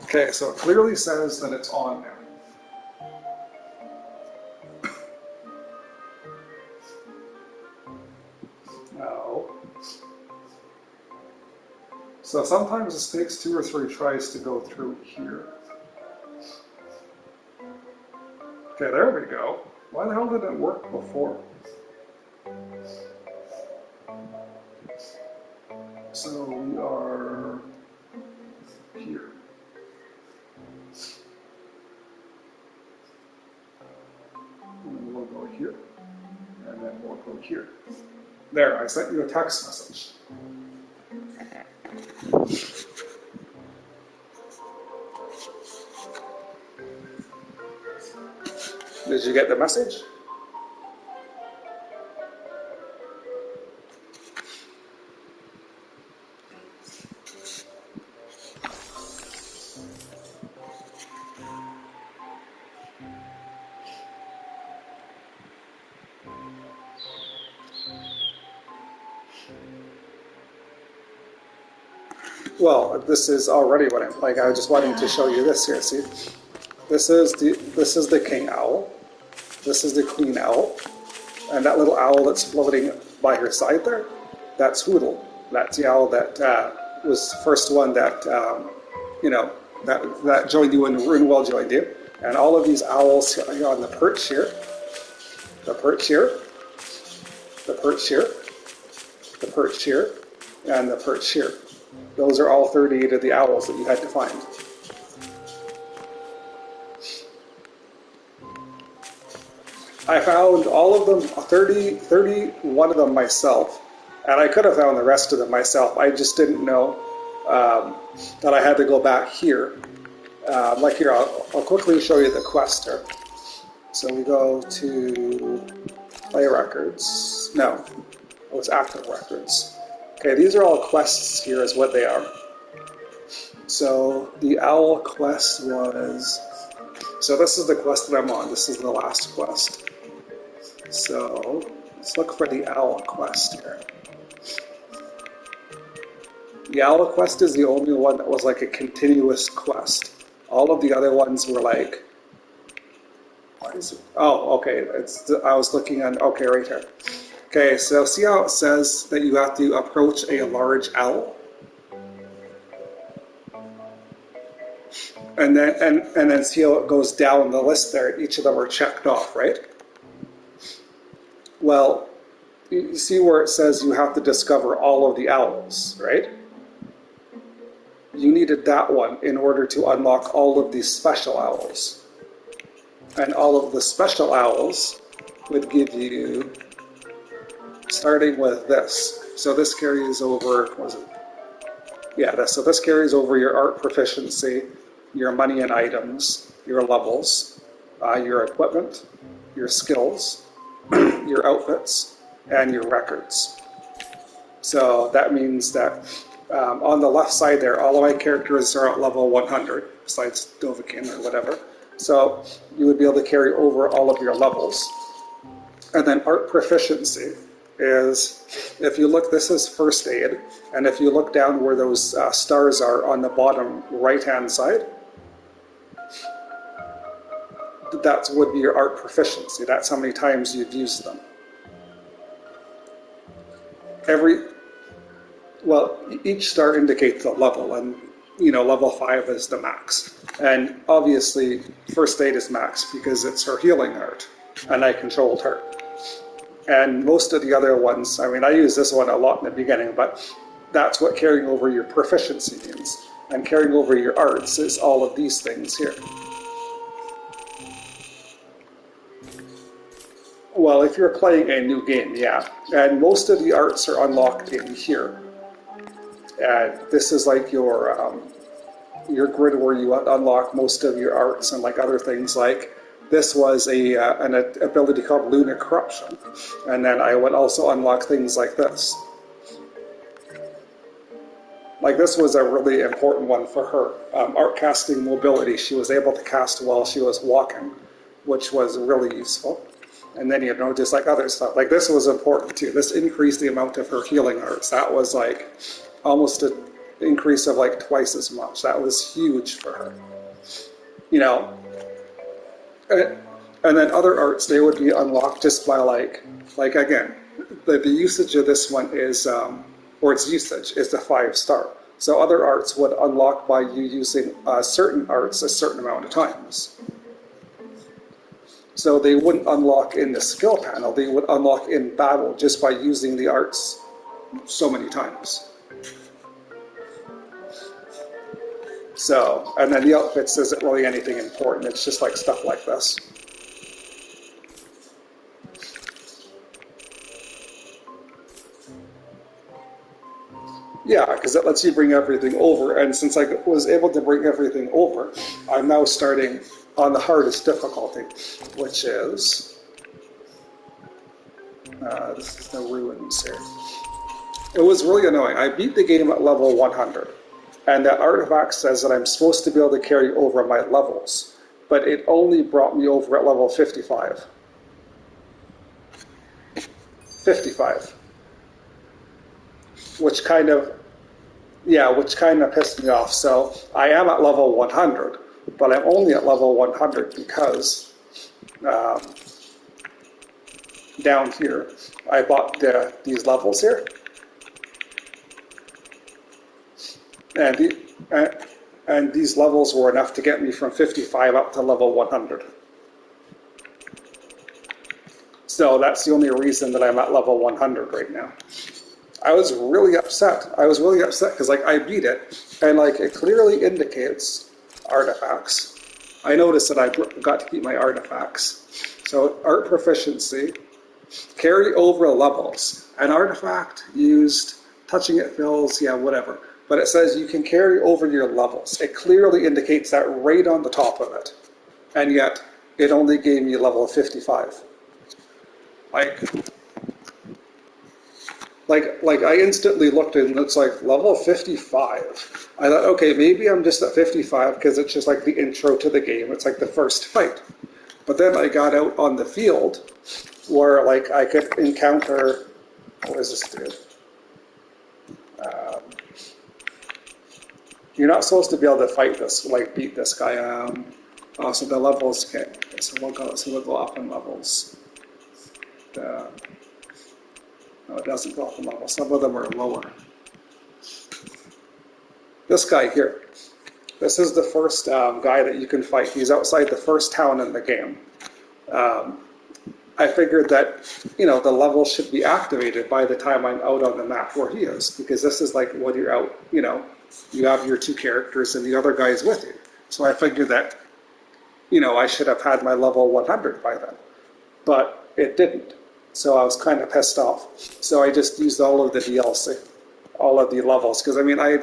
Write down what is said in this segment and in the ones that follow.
Okay, so it clearly says that it's on now. Now, so sometimes this takes 2 or 3 tries to go through here. Okay, there we go. Why the hell did it work before? So we are here. And we'll go here. And then we'll go here. There, I sent you a text message. Did you get the message? Well, this is already what I'm like. I was just wanting to show you this here. See, this is the king owl. This is the queen owl, and that little owl that's floating by her side there, that's Hoodle. That's the owl that was the first one that that joined you when Runewell joined you. And all of these owls are on the perch here, the perch here, the perch here, the perch here, and the perch here. Those are all 38 of the owls that you had to find. I found all of them, 31 of them myself, and I could have found the rest of them myself. I just didn't know that I had to go back here. Like here, I'll quickly show you the quest here. So we go to play records. No, it's active records. Okay, these are all quests here is what they are. So the owl quest was... So this is the quest that I'm on. This is the last quest. So let's look for the owl quest here. The owl quest is the only one that was like a continuous quest. All of the other ones were like... What is it? Oh, okay. I was looking on... Okay, right here. Okay, so see how it says that you have to approach a large owl? And then see how it goes down the list there. Each of them are checked off, right? Well, you see where it says you have to discover all of the owls, right? You needed that one in order to unlock all of these special owls. And all of the special owls would give you... Starting with this. So this carries over, what was it? Yeah, so this carries over your art proficiency, your money and items, your levels, your equipment, your skills, your outfits, and your records. So that means that on the left side there, all of my characters are at level 100, besides Dovahkiin or whatever. So you would be able to carry over all of your levels. And then art proficiency is, if you look, this is first aid, and if you look down where those stars are on the bottom right-hand side, that would be your art proficiency. That's how many times you've used them. Each star indicates a level, and level 5 is the max. And obviously, first aid is max because it's her healing art, and I controlled her. And most of the other ones, I use this one a lot in the beginning, but that's what carrying over your proficiency means. And carrying over your arts is all of these things here. Well, if you're playing a new game, yeah. And most of the arts are unlocked in here. And this is like your grid where you unlock most of your arts and like other things like this was an ability called Lunar Corruption. And then I would also unlock things like this. Like this was a really important one for her. Art casting mobility. She was able to cast while she was walking, which was really useful. And then, just like other stuff. Like this was important too. This increased the amount of her healing arts. That was like almost increase of like twice as much. That was huge for her. You know, and then other arts, they would be unlocked just by like again, the usage of this one is, or its usage is the 5-star. So other arts would unlock by you using certain arts a certain amount of times. So they wouldn't unlock in the skill panel, they would unlock in battle just by using the arts so many times. So, and then the outfits isn't really anything important, it's just like stuff like this. Yeah, because it lets you bring everything over, and since I was able to bring everything over, I'm now starting on the hardest difficulty, which is, this is the ruins here. It was really annoying. I beat the game at level 100, and that artifact says that I'm supposed to be able to carry over my levels, but it only brought me over at level 55. 55. Which kind of pissed me off. So I am at level 100, but I'm only at level 100 because down here I bought these levels here, and these levels were enough to get me from 55 up to level 100. So that's the only reason that I'm at level 100 right now. I was really upset. Because like I beat it, and like it clearly indicates artifacts. I noticed that I got to keep my artifacts. So art proficiency, carry over levels. An artifact used, touching it fills, yeah, whatever. But it says you can carry over your levels. It clearly indicates that right on the top of it. And yet it only gave me level 55. Like I instantly looked and it's like level 55. I thought, okay, maybe I'm just at 55 because it's just like the intro to the game. It's like the first fight. But then I got out on the field where like I could encounter, what is this dude? You're not supposed to be able to fight this, like beat this guy. Oh, so the levels, okay. So we'll go up in levels. No, it doesn't go up in level. Some of them are lower. This guy here. This is the first guy that you can fight. He's outside the first town in the game. I figured that, you know, the level should be activated by the time I'm out on the map where he is, because this is like when you're out, you know, you have your two characters and the other guy is with you. So I figured that, you know, I should have had my level 100 by then. But it didn't. So I was kind of pissed off. So I just used all of the DLC, all of the levels, because I mean, I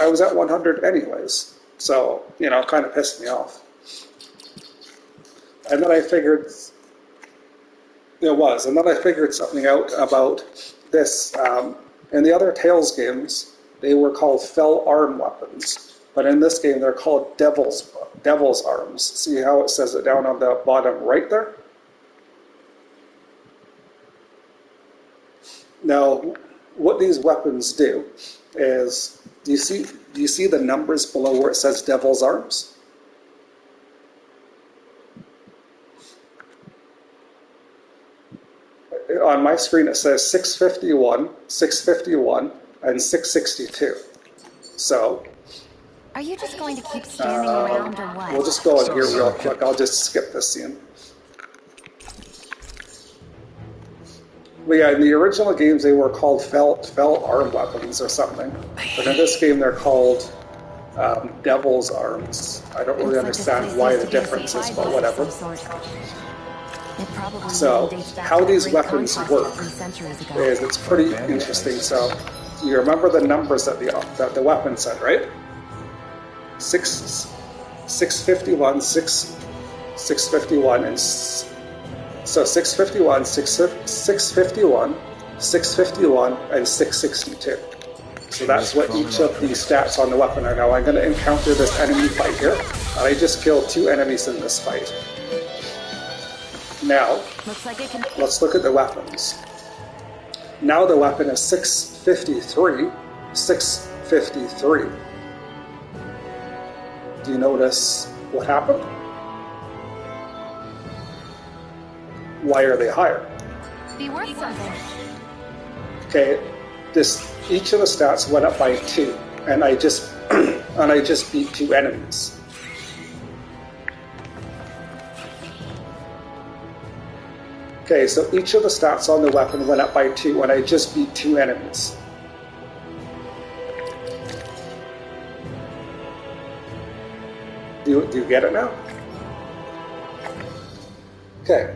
was at 100 anyways. So, you know, it kind of pissed me off. And then I figured, something out about this. In the other Tales games, they were called fell arm weapons. But in this game, they're called devil's arms. See how it says it down on the bottom right there? Now, what these weapons do is, do you see the numbers below where it says Devil's Arms? On my screen it says 651, 651, and 662. So, are you just going to keep standing around or what? We'll just go in here real quick. I'll just skip this scene. But yeah, in the original games, they were called fell arm weapons or something. But in this game, they're called Devil's Arms. I don't really understand why the difference is, but whatever. So, how these weapons work is it's pretty interesting. So, you remember the numbers that the weapon said, right? 651, 651, and so 651, 651, 651, and 662. So that's what each of these stats on the weapon are. Now I'm going to encounter this enemy fight here, and I just killed 2 enemies in this fight. Now, let's look at the weapons. Now the weapon is 653, 53. Do you notice what happened? Why are they higher? Be worth something. Okay, each of the stats went up by 2, and I just and I just beat 2 enemies. Okay, so each of the stats on the weapon went up by 2, and I just beat 2 enemies. Do you get it now? Okay.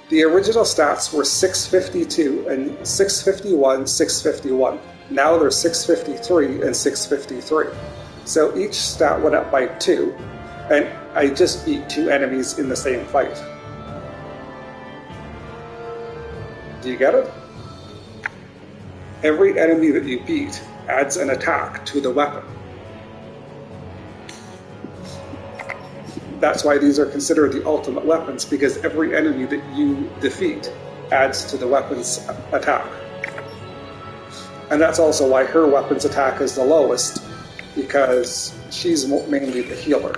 The original stats were 652 and 651, 651. Now they're 653 and 653. So each stat went up by 2, and I just beat 2 enemies in the same fight. Do you get it? Every enemy that you beat adds an attack to the weapon. That's why these are considered the ultimate weapons, because every enemy that you defeat adds to the weapon's attack. And that's also why her weapon's attack is the lowest, because she's mainly the healer.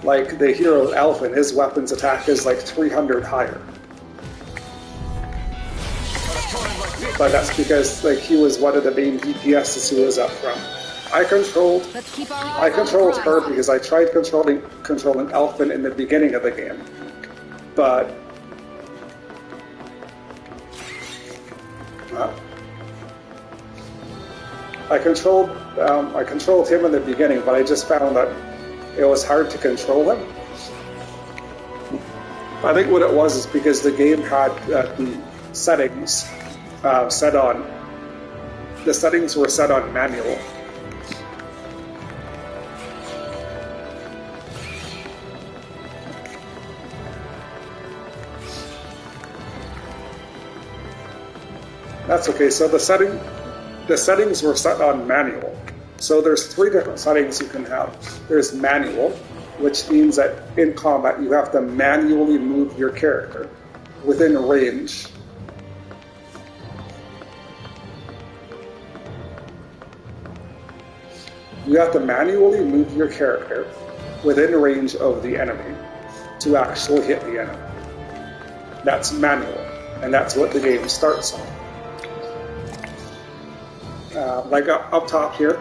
Like the hero Elfin, his weapon's attack is like 300 higher. But that's because like he was one of the main DPSs who was up front. I controlled her because I tried controlling Elfin in the beginning of the game, but I controlled him in the beginning, but I just found that it was hard to control him. I think what it was is because the game had the settings set on. The settings were set on manual. That's okay. So the settings were set on manual. So there's 3 different settings you can have. There's manual, which means that in combat you have to manually move your character within range. You have to manually move your character within range of the enemy to actually hit the enemy. That's manual, and that's what the game starts on. Like up top here,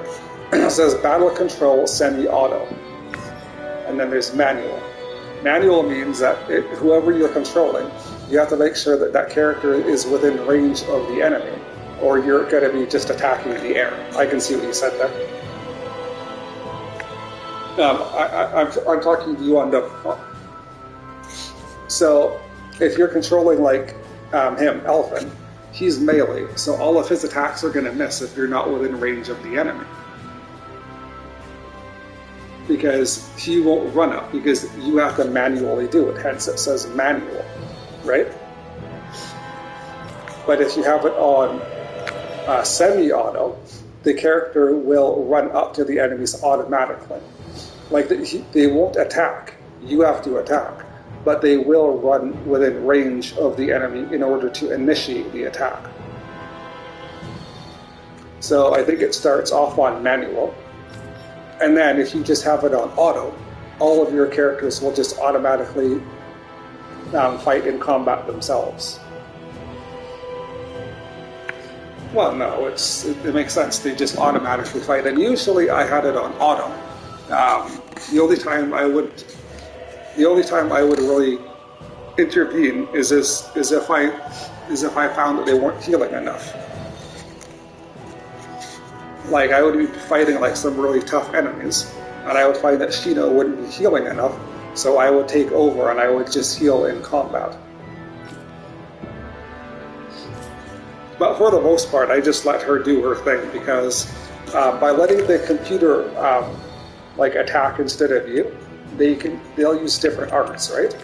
it says Battle Control Semi-Auto, and then there's Manual. Manual means that whoever you're controlling, you have to make sure that that character is within range of the enemy, or you're going to be just attacking the air. I can see what you said there. I'm talking to you on the... So, if you're controlling like him, Elfin, he's melee, so all of his attacks are going to miss if you're not within range of the enemy. Because he won't run up, because you have to manually do it, hence it says manual, right? But if you have it on semi-auto, the character will run up to the enemies automatically. Like they won't attack, you have to attack, but they will run within range of the enemy in order to initiate the attack. So I think it starts off on manual, and then if you just have it on auto, all of your characters will just automatically fight in combat themselves. Well, no, it makes sense. They just automatically fight, and usually I had it on auto. The only time I would really intervene is if I found that they weren't healing enough. Like I would be fighting like some really tough enemies, and I would find that Shino wouldn't be healing enough, so I would take over and I would just heal in combat. But for the most part, I just let her do her thing, because by letting the computer like attack instead of you, they'll use different arts, right?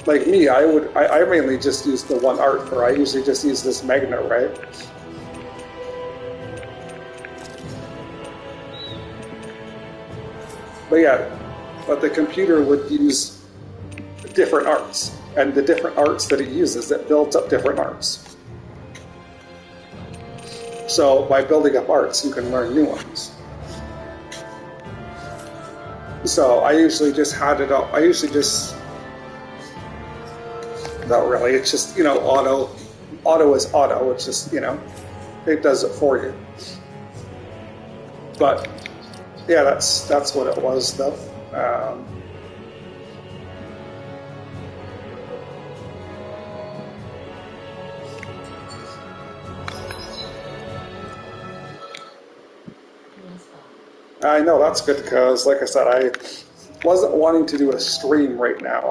Like me, I mainly just use the one art for. I usually just use this Magna, right? But the computer would use different arts, and the different arts that it uses, it builds up different arts. So by building up arts, you can learn new ones. So I usually just had it up. I usually just, not really. It's just, auto. Auto is auto. It's just, it does it for you. But yeah, that's what it was though. I know that's good because, like I said, I wasn't wanting to do a stream right now.